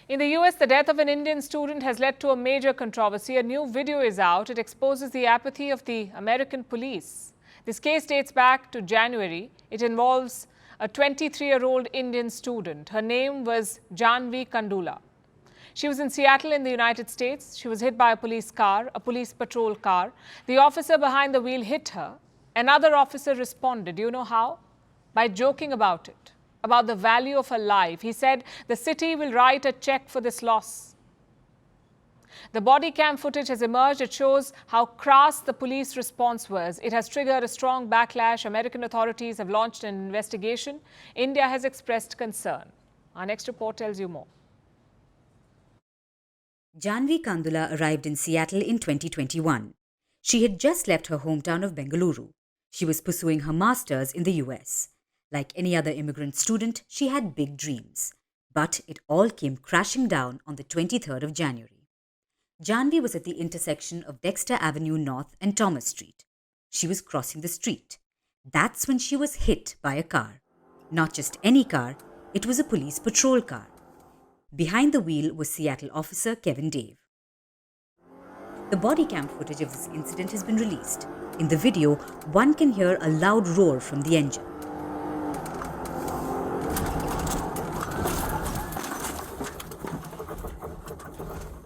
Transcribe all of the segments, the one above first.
In the US, the death of an Indian student has led to a major controversy. A new video is out. It exposes the apathy of the American police. This case dates back to January. It involves a 23-year-old Indian student. Her name was Jaahnavi Kandula. She was in Seattle in the United States. She was hit by a police car, a police patrol car. The officer behind the wheel hit her. Another officer responded. Do you know how? By joking about it, about the value of her life. He said the city will write a check for this loss. The body cam footage has emerged. It shows how crass the police response was. It has triggered a strong backlash. American authorities have launched an investigation. India has expressed concern. Our next report tells you more. Jaahnavi Kandula arrived in Seattle in 2021. She had just left her hometown of Bengaluru. She was pursuing her master's in the US. Like any other immigrant student, she had big dreams. But it all came crashing down on the 23rd of January. Jaahnavi was at the intersection of Dexter Avenue North and Thomas Street. She was crossing the street. That's when she was hit by a car. Not just any car, it was a police patrol car. Behind the wheel was Seattle officer Kevin Dave. The body cam footage of this incident has been released. In the video, one can hear a loud roar from the engine.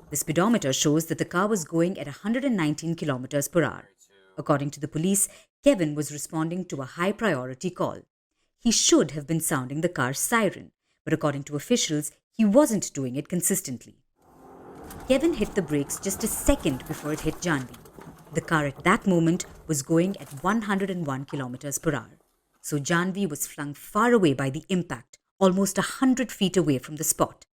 The speedometer shows that the car was going at 119 kilometers per hour. According to the police, Kevin was responding to a high-priority call. He should have been sounding the car's siren, but according to officials, he wasn't doing it consistently. Kevin hit the brakes just a second before it hit Jaahnavi. The car at that moment was going at 101 kilometers per hour. So Jaahnavi was flung far away by the impact, almost 100 feet away from the spot.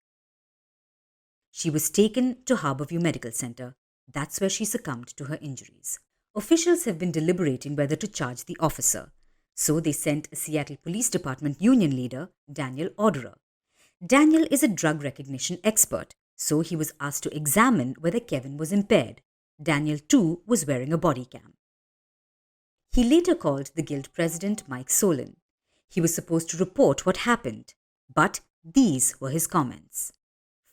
She was taken to Harborview Medical Center. That's where she succumbed to her injuries. Officials have been deliberating whether to charge the officer. So they sent a Seattle Police Department union leader, Daniel Auderer. Daniel is a drug recognition expert, so he was asked to examine whether Kevin was impaired. Daniel, too, was wearing a body cam. He later called the Guild president, Mike Solon. He was supposed to report what happened, but these were his comments.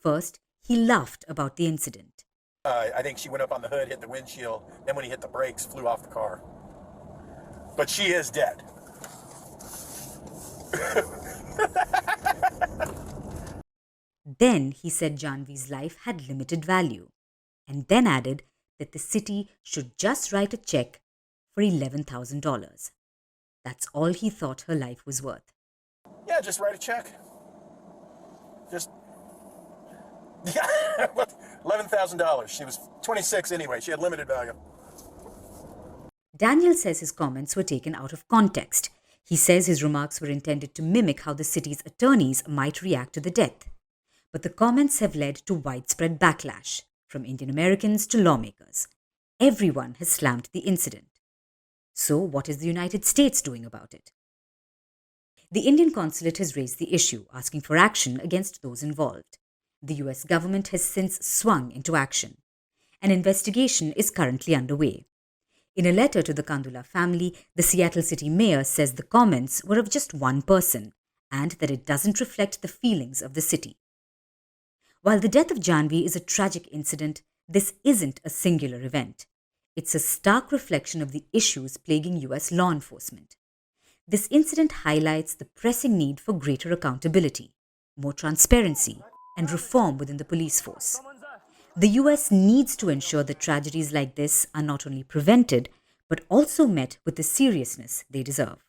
First, he laughed about the incident. I think she went up on the hood, hit the windshield, then when he hit the brakes, flew off the car. But she is dead. Then he said Jaahnavi's life had limited value, and then added that the city should just write a check for $11,000. That's all he thought her life was worth. Yeah, just write a check. Just $11,000. She was 26 anyway. She had limited value. Daniel says his comments were taken out of context. He says his remarks were intended to mimic how the city's attorneys might react to the death. But the comments have led to widespread backlash, from Indian Americans to lawmakers. Everyone has slammed the incident. So what is the United States doing about it? The Indian consulate has raised the issue, asking for action against those involved. The US government has since swung into action. An investigation is currently underway. In a letter to the Kandula family, the Seattle city mayor says the comments were of just one person and that it doesn't reflect the feelings of the city. While the death of Jaahnavi is a tragic incident, this isn't a singular event. It's a stark reflection of the issues plaguing US law enforcement. This incident highlights the pressing need for greater accountability, more transparency, and reform within the police force. The US needs to ensure that tragedies like this are not only prevented, but also met with the seriousness they deserve.